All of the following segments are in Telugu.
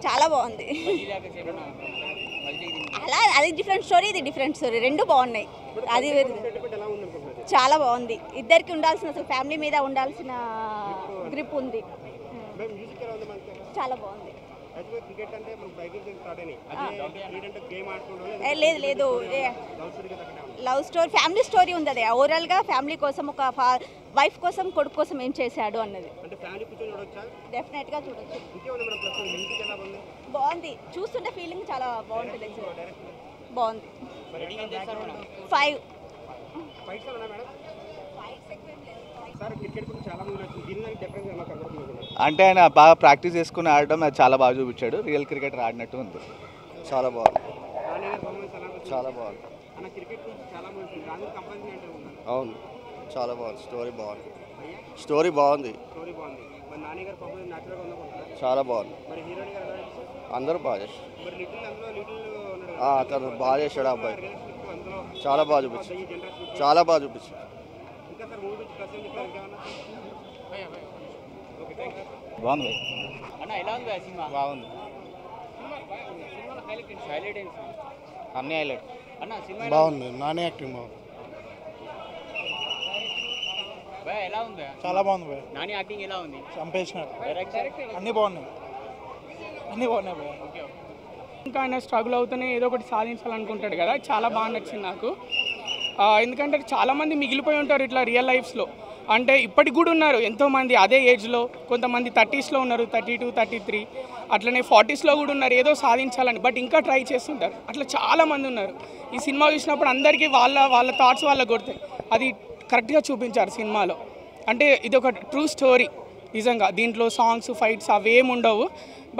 చాలా బాగుంది. అలా అది డిఫరెంట్ స్టోరీ, ఇది డిఫరెంట్ స్టోరీ, రెండు బాగున్నాయి. అది చాలా బాగుంది. ఇద్దరికి ఉండాల్సిన, అసలు ఫ్యామిలీ మీద ఉండాల్సిన గ్రిప్ ఉంది. చాలా బాగుంది. లేదు లేదు, లవ్ స్టోరీ, ఫ్యామిలీ స్టోరీ ఉంది. అది ఓవరాల్గా ఫ్యామిలీ కోసం, ఒక వైఫ్ కోసం, కొడుకు కోసం ఏం చేశాడు అన్నది డెఫినెట్గా చూడొచ్చు. బాగుంది, చూస్తుంటే ఫీలింగ్ చాలా బాగుంటుంది. బాగుంది. 5. అంటే ఆయన బాగా ప్రాక్టీస్ చేసుకుని ఆడడం అది చాలా బాగా చూపించాడు. రియల్ క్రికెటర్ ఆడినట్టు ఉంది. చాలా బాగుంది. చాలా బాగుంది. అవును, చాలా బాగుంది. స్టోరీ బాగుంది. చాలా బాగుంది. అందరూ బాగా చేశారు. అతను బాగా చేశాడు. అబ్బాయి చాలా బాగా చూపించాడు. బాగుంది. బాగుంది. అన్ని హైలైట్. బాగుంది. నాని యాక్టింగ్ బాగుంది. ఎలా ఉంది? చాలా బాగుంది భయ్. నాని యాక్టింగ్ ఎలా ఉంది? చంపేసినాడు. అన్నీ బాగున్నాయి భయ్. ఇంకా ఆయన స్ట్రగుల్ అవుతూనే ఏదో ఒకటి సాధించాలనుకుంటాడు కదా, చాలా బాగా నచ్చింది నాకు. ఎందుకంటే చాలామంది మిగిలిపోయి ఉంటారు ఇట్లా రియల్ లైఫ్స్లో. అంటే ఇప్పటికి కూడా ఉన్నారు ఎంతోమంది అదే ఏజ్లో. కొంతమంది 30sలో ఉన్నారు, 32, 33, అట్లనే 40sలో కూడా ఉన్నారు ఏదో సాధించాలని, బట్ ఇంకా ట్రై చేస్తుంటారు. అట్లా చాలామంది ఉన్నారు. ఈ సినిమా చూసినప్పుడు అందరికీ వాళ్ళ థాట్స్ వాళ్ళకి కొడతాయి. అది కరెక్ట్గా చూపించారు సినిమాలో. అంటే ఇది ఒక ట్రూ స్టోరీ నిజంగా. దీంట్లో సాంగ్స్, ఫైట్స్ అవేమి ఉండవు,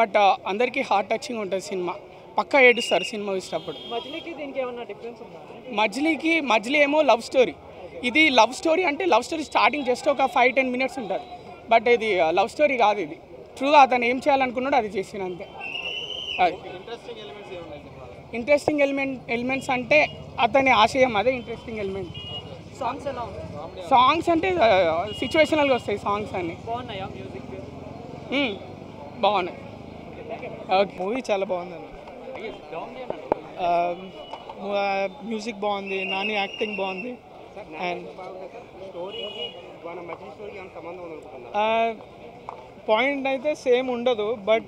బట్ అందరికీ హార్ట్ టచింగ్ ఉంటుంది సినిమా. పక్కా ఏడుస్తారు సినిమా చూసినప్పుడు. మజిలీ ఏమో లవ్ స్టోరీ. ఇది లవ్ స్టోరీ. అంటే లవ్ స్టోరీ స్టార్టింగ్ జస్ట్ ఒక 5-10 minutes ఉంటుంది, బట్ ఇది లవ్ స్టోరీ కాదు. ఇది ట్రూగా అతను ఏం చేయాలనుకున్నాడో అది చేసిన అంతే. అది ఇంట్రెస్టింగ్ ఎలిమెంట్స్ అంటే అతని ఆశయం, అదే ఇంట్రెస్టింగ్ ఎలిమెంట్. సాంగ్స్ అంటే సిచ్యువేషనల్గా వస్తాయి సాంగ్స్ అన్ని. బాగున్నాయి. మూవీ చాలా బాగుందండి. మ్యూజిక్ బాగుంది, నాని యాక్టింగ్ బాగుంది. అండ్ పాయింట్ అయితే సేమ్ ఉండదు, బట్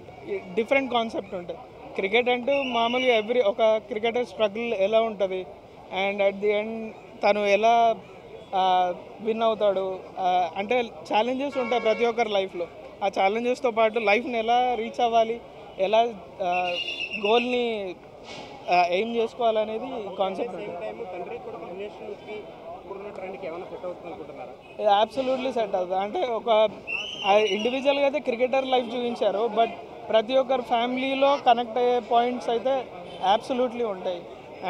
డిఫరెంట్ కాన్సెప్ట్ ఉంటుంది. క్రికెట్ అంటూ మామూలుగా ఒక క్రికెటర్ స్ట్రగుల్ ఎలా ఉంటుంది, అండ్ అట్ ది ఎండ్ తను ఎలా విన్ అవుతాడు. అంటే ఛాలెంజెస్ ఉంటాయి ప్రతి ఒక్కరి లైఫ్లో. ఆ ఛాలెంజెస్తో పాటు లైఫ్ని ఎలా రీచ్ అవ్వాలి, ఎలా గోల్ని ఎయిమ్ చేసుకోవాలనేది కాన్సెప్ట్ ఉంటుంది. అబ్సల్యూట్లీ సెట్ అవుతుంది. అంటే ఒక ఇండివిజువల్గా అయితే క్రికెటర్ లైఫ్ చూపించారు, బట్ ప్రతి ఒక్కరి ఫ్యామిలీలో కనెక్ట్ అయ్యే పాయింట్స్ అయితే అబ్సల్యూట్లీ ఉంటాయి.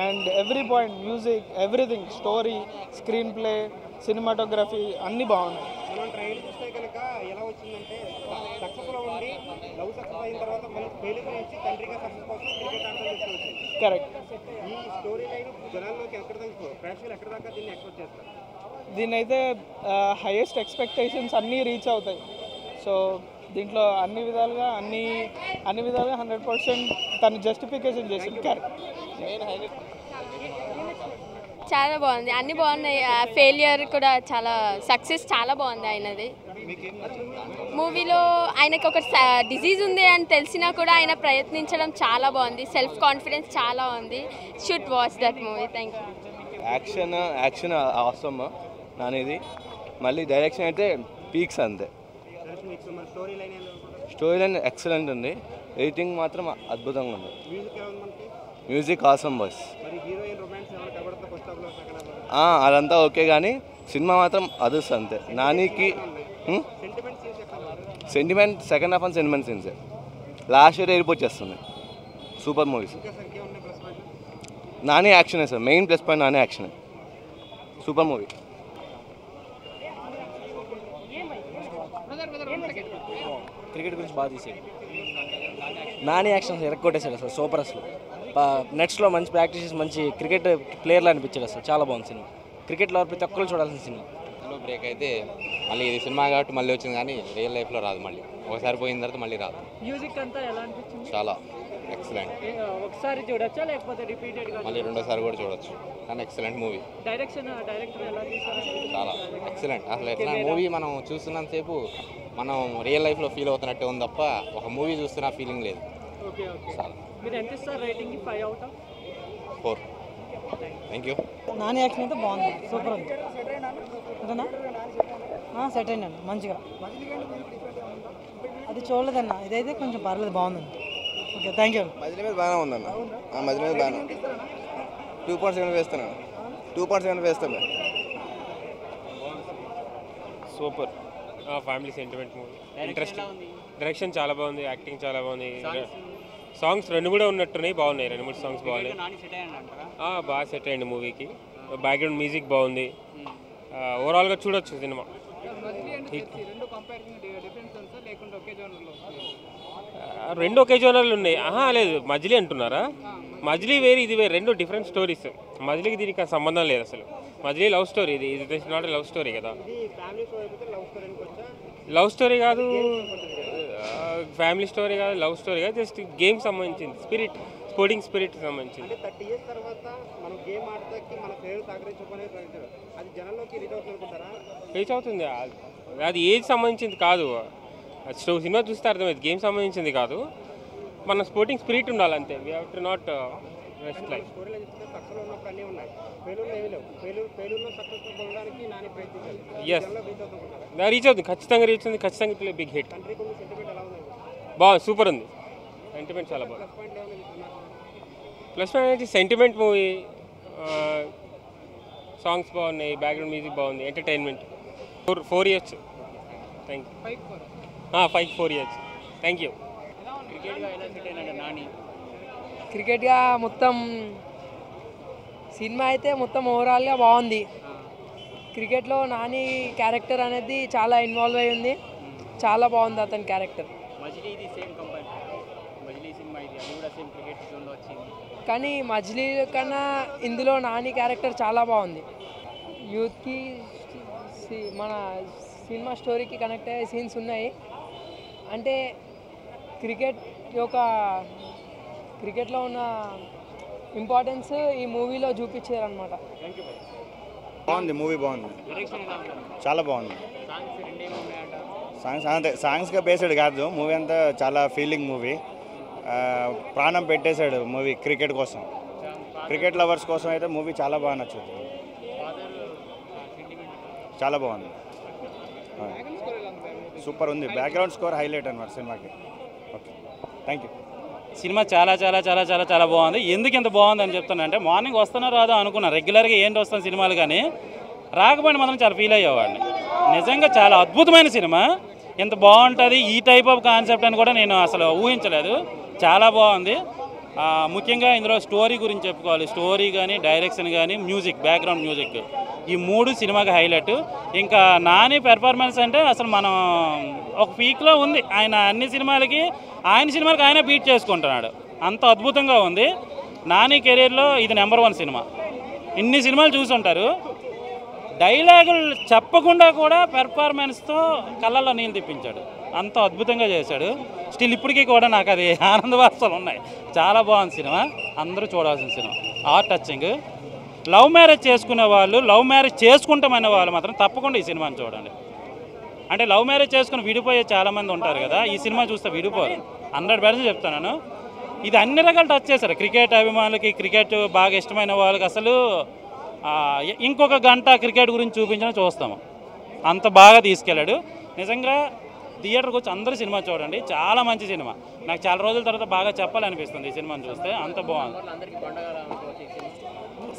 And every point, music, everything, story, screen play, cinematography అన్నీ బాగున్నాయి. కరెక్ట్. దీని అయితే హైయెస్ట్ ఎక్స్పెక్టేషన్స్ అన్నీ రీచ్ అవుతాయి. సో దీంట్లో అన్ని విధాలుగా 100% తను జస్టిఫికేషన్ చేసింది. కరెక్ట్. చాలా బాగుంది, అన్నీ బాగున్నాయి. ఫెయిలియర్ కూడా చాలా, సక్సెస్ చాలా బాగుంది ఆయనది. మూవీలో ఆయనకి ఒక డిజీజ్ ఉంది అని తెలిసినా కూడా ఆయన ప్రయత్నించడం చాలా బాగుంది. సెల్ఫ్ కాన్ఫిడెన్స్ చాలా ఉంది. Should watch that movie. Thank you. Action అవసరం నానిది. మళ్ళీ డైరెక్షన్ అయితే పీక్స్ అంతే. స్టోరీ లైన్ ఎక్సలెంట్ ఉంది. ఎడిటింగ్ మాత్రం అద్భుతంగా ఉంది. Music awesome boss. అదంతా ఓకే, కానీ సినిమా మాత్రం అదర్స్ అంతే. నానికి sentiment second half and sentiment scenes last year ఏరిపోచ్చేస్తుంది. Super movies. నాని యాక్షనే sir main plus point. Nani యాక్షనే. Super movie. క్రికెట్ గురించి బాగా తీసాడు. నాని యాక్షన్ ఎరక్కొట్టేశాడు అసలు. సూపర్. అసలు నెట్స్లో మంచి ప్రాక్టీస్ చేసి మంచి క్రికెట్ ప్లేయర్లా అనిపించాడు. అసలు చాలా బాగుంది సినిమా. క్రికెట్లో ప్రతి ఒక్కరు చూడాల్సిన సినిమా. బ్రేక్ అయితే మళ్ళీ ఇది సినిమా కాబట్టి మళ్ళీ వచ్చింది, కానీ రియల్ లైఫ్లో రాదు మళ్ళీ. ఒకసారి పోయిన తర్వాత మళ్ళీ రాదు. మ్యూజిక్ అంతా ఎలా అనిపించింది? చాలా ఎక్సలెంట్. ఒకసారి చూడొచ్చా లేకపోతే రిపీటెడ్గా? మళ్ళీ రెండోసారి కూడా చూడొచ్చు. కానీ ఎక్సలెంట్ మూవీ. డైరెక్టర్ ఎలా తీశారు? చాలా ఎక్సలెంట్. అసలు ఎట్లా మూవీ మనం చూస్తున్నంతసేపు మనం రియల్ లైఫ్లో ఫీల్ అవుతున్నట్టే ఉంది తప్ప ఒక మూవీ చూస్తున్న ఫీలింగ్ లేదు. Okay okay. చాలా. మీరు ఎంత ఇస్తారు rating? 5 out of 4. Thank you. Nani action అయితే బాగుంది, సూపర్ ఉంది. అంతేనా? సెట్ అయిందండి మంచిగా. అది చూడలేదన్న, ఇదైతే కొంచెం పర్లేదు, బాగుందండి. Okay thank you. మజిలీ మీద బాగానే ఉందన్న. మజిలీ మీద బాగానే 2.7 వేస్తున్నాను. 2.7 వేస్తాను. Super. Family sentiment movie. Interesting. Direction చాలా బాగుంది, యాక్టింగ్ చాలా బాగుంది. సాంగ్స్ 2 కూడా ఉన్నట్టున్నాయి, బాగున్నాయి. 2-3 సాంగ్స్ బాగున్నాయి. బాగా సెట్ అయ్యండి మూవీకి. బ్యాక్గ్రౌండ్ మ్యూజిక్ బాగుంది. ఓవరాల్గా చూడొచ్చు సినిమా. రెండు ఒకే జోనర్లు ఉన్నాయి. లేదు, మజిలీ అంటున్నారా? మజిలీ వేరు, ఇది వేరు. 2 డిఫరెంట్ స్టోరీస్. మజిలీకి దీనికి సంబంధం లేదు అసలు. మజిలీ లవ్ స్టోరీ, ఇది ఇస్ నాట్ లవ్ స్టోరీ కదా. లవ్ స్టోరీ కాదు, ఫ్యామిలీ స్టోరీ కాదు, లవ్ స్టోరీ కాదు, జస్ట్ గేమ్ సంబంధించింది. స్పోర్టింగ్ స్పిరిట్ సంబంధించింది. రీచ్ అవుతుంది. అది ఏజ్ సంబంధించింది కాదు. సినిమా చూస్తే అర్థమైంది, గేమ్ సంబంధించింది కాదు. మన స్పోర్టింగ్ స్పిరిట్ ఉండాలి అంతే. We have to not rest life. Yes, reach అవుతుంది, ఖచ్చితంగా రీచ్ అవుతుంది, ఖచ్చితంగా బిగ్ హిట్. బాగా సూపర్ ఉంది. సెంటిమెంట్ చాలా బాగుంది. ప్లస్ పాయింట్ ఏంటి? సెంటిమెంట్ మూవీ, సాంగ్స్ బాగున్నాయి, బ్యాక్గ్రౌండ్ మ్యూజిక్ బాగుంది, entertainment. 4 years. Thank you. 4 years. Thank you. క్రికెట్గా మొత్తం సినిమా అయితే మొత్తం ఓవరాల్గా బాగుంది. క్రికెట్లో నాని క్యారెక్టర్ అనేది చాలా ఇన్వాల్వ్ అయి ఉంది, చాలా బాగుంది అతని క్యారెక్టర్. కానీ మజిలీ కన్నా ఇందులో నాని క్యారెక్టర్ చాలా బాగుంది. యూత్కి మన సినిమా స్టోరీకి కనెక్ట్ అయ్యే సీన్స్ ఉన్నాయి. అంటే క్రికెట్లో ఉన్న ఇంపార్టెన్స్ ఈ మూవీలో చూపించారనమాట. బాగుంది, మూవీ బాగుంది, చాలా బాగుంది. సాంగ్స్గా బేస్డ్ కాదు మూవీ అంతా, చాలా ఫీలింగ్ మూవీ. ప్రాణం పెట్టేశాడు మూవీ క్రికెట్ కోసం. క్రికెట్ లవర్స్ కోసం అయితే మూవీ చాలా బాగా నచ్చుతుంది, చాలా బాగుంది, సూపర్ ఉంది. బ్యాక్గ్రౌండ్ స్కోర్ హైలైట్ అన్నమాట సినిమాకి. Okay thank you. సినిమా చాలా చాలా చాలా చాలా చాలా బాగుంది. ఎందుకు ఇంత బాగుందని చెప్తానంటే, మార్నింగ్ వస్తానో రాదో అనుకున్నా, రెగ్యులర్గా ఏంటి వస్తాను సినిమాలు, కానీ రాకపోయినా మాత్రం చాలా ఫీల్ అయ్యేవాడిని. నిజంగా చాలా అద్భుతమైన సినిమా. ఇంత బాగుంటుంది ఈ టైప్ ఆఫ్ కాన్సెప్ట్ అని కూడా నేను అసలు ఊహించలేదు. చాలా బాగుంది. ముఖ్యంగా ఇందులో స్టోరీ గురించి చెప్పుకోవాలి. స్టోరీ కానీ, డైరెక్షన్ కానీ, మ్యూజిక్, బ్యాక్గ్రౌండ్ మ్యూజిక్, ఈ 3 సినిమాకి హైలైట్. ఇంకా నాని పెర్ఫార్మెన్స్ అంటే అసలు మనం ఒక పీక్లో ఉంది. ఆయన అన్ని సినిమాలకి ఆయన బీట్ చేసుకుంటున్నాడు. అంత అద్భుతంగా ఉంది. నాని కెరీర్లో ఇది నెంబర్ 1 సినిమా. ఇన్ని సినిమాలు చూసుంటారు, డైలాగులు చెప్పకుండా కూడా పెర్ఫార్మెన్స్తో కళ్ళల్లో నీళ్ళు తెప్పించాడు. అంత అద్భుతంగా చేశాడు. స్టిల్ ఇప్పటికీ కూడా నాకు అది ఆనందవార్తలు ఉన్నాయి. చాలా బాగుంది సినిమా, అందరూ చూడాల్సిన cinema. Heart touching. Love marriage చేసుకునే వాళ్ళు, లవ్ మ్యారేజ్ చేసుకుంటామనే వాళ్ళు మాత్రం తప్పకుండా ఈ సినిమాని చూడండి. అంటే లవ్ మ్యారేజ్ చేసుకుని విడిపోయే చాలామంది ఉంటారు కదా, ఈ సినిమా చూస్తే విడిపోరు. 100% చెప్తున్నాను. ఇది అన్ని రకాలు టచ్ చేశారు. క్రికెట్ అభిమానులకి, క్రికెట్ బాగా ఇష్టమైన వాళ్ళకి అసలు ఇంకొక గంట క్రికెట్ గురించి చూస్తాము. అంత బాగా తీసుకెళ్ళాడు. నిజంగా థియేటర్కి వచ్చి అందరూ సినిమా చూడండి, చాలా మంచి సినిమా. నాకు చాలా రోజుల తర్వాత బాగా చెప్పాలనిపిస్తుంది ఈ సినిమాని చూస్తే, అంత బాగుంది.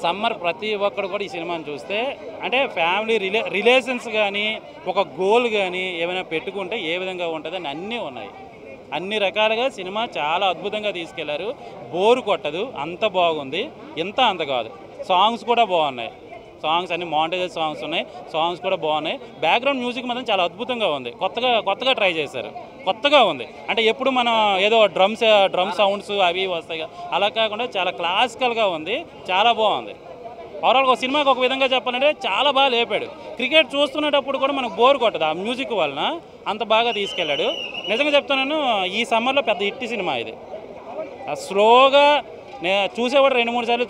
సమ్మర్ ప్రతి ఒక్కరు కూడా ఈ సినిమాని చూస్తే, అంటే ఫ్యామిలీ రిలేషన్స్ కానీ, ఒక గోల్ కానీ ఏమైనా పెట్టుకుంటే ఏ విధంగా ఉంటుందని అన్నీ ఉన్నాయి. అన్ని రకాలుగా సినిమా చాలా అద్భుతంగా తీసుకెళ్లారు. బోరు కొట్టదు, అంత బాగుంది. అంత కాదు. సాంగ్స్ కూడా బాగున్నాయి. సాంగ్స్ అన్ని మాంటేజెస్ సాంగ్స్ ఉన్నాయి, సాంగ్స్ కూడా బాగున్నాయి. బ్యాక్గ్రౌండ్ మ్యూజిక్ మాత్రం చాలా అద్భుతంగా ఉంది. కొత్తగా ట్రై చేశారు, కొత్తగా ఉంది. అంటే ఎప్పుడు మనం ఏదో డ్రమ్ సౌండ్స్ అవి వస్తాయి, అలా కాకుండా చాలా క్లాసికల్గా ఉంది, చాలా బాగుంది. ఓవరాల్గా ఒక సినిమాకి ఒక విధంగా చెప్పాలంటే చాలా బాగా లేపాడు. క్రికెట్ చూస్తున్నప్పుడు కూడా మనకు బోర్ కొట్టదు, ఆ మ్యూజిక్ వలన అంత బాగా తీసుకెళ్ళాడు. నిజంగా చెప్తున్నాను, ఈ సమ్మర్లో పెద్ద హిట్ సినిమా ఇది. స్లోగా చూసేవాడు 2-3 సార్లు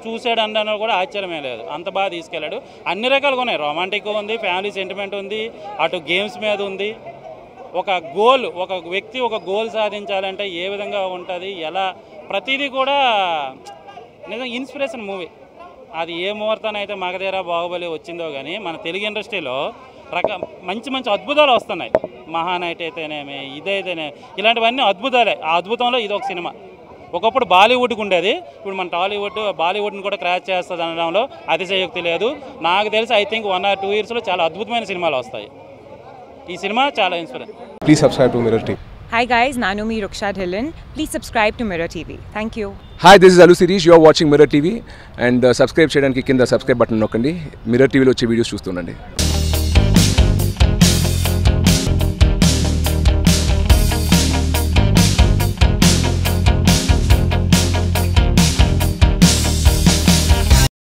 చూసాడు అనడానికి కూడా ఆశ్చర్యమే లేదు, అంత బాగా తీసుకెళ్ళాడు. అన్ని రకాలుగా ఉన్నాయి, రొమాంటిక్ ఉంది, ఫ్యామిలీ సెంటిమెంట్ ఉంది, అటు గేమ్స్ మీద ఉంది. ఒక వ్యక్తి ఒక గోల్ సాధించాలంటే ఏ విధంగా ఉంటుంది, ఎలా ప్రతిదీ కూడా నిజంగా ఇన్స్పిరేషన్ మూవీ. అది ఏ ముహూర్తాన్ని అయితే మగధీర బాహుబలి వచ్చిందో కానీ మన తెలుగు ఇండస్ట్రీలో మంచి మంచి అద్భుతాలు వస్తున్నాయి. మహానైట్ అయితేనేమి, ఇదైతేనే, ఇలాంటివన్నీ అద్భుతాలే. ఆ అద్భుతంలో ఇది ఒక సినిమా. ఒకప్పుడు బాలీవుడ్కి ఉండేది, ఇప్పుడు మన బాలీవుడ్ని కూడా క్రాచ్ చేస్తుంది అనడంలో అతిశయోక్తి లేదు. నాకు తెలిసి ఐ థింక్ 1 or 2 yearsలో చాలా అద్భుతమైన సినిమాలు వస్తాయి. ఈ సినిమా చాలా inspiration. Please subscribe to Mirror TV. Hi guys, Nanumi Ruksha Dhillon. Please subscribe to Mirror TV. Thank you. Hi, this is Alu Sirish. You are watching Mirror TV and subscribe cheyadaniki kinda subscribe button nokkandi. Mirror TV lo వచ్చే వీడియోస్ చూస్తుండండి.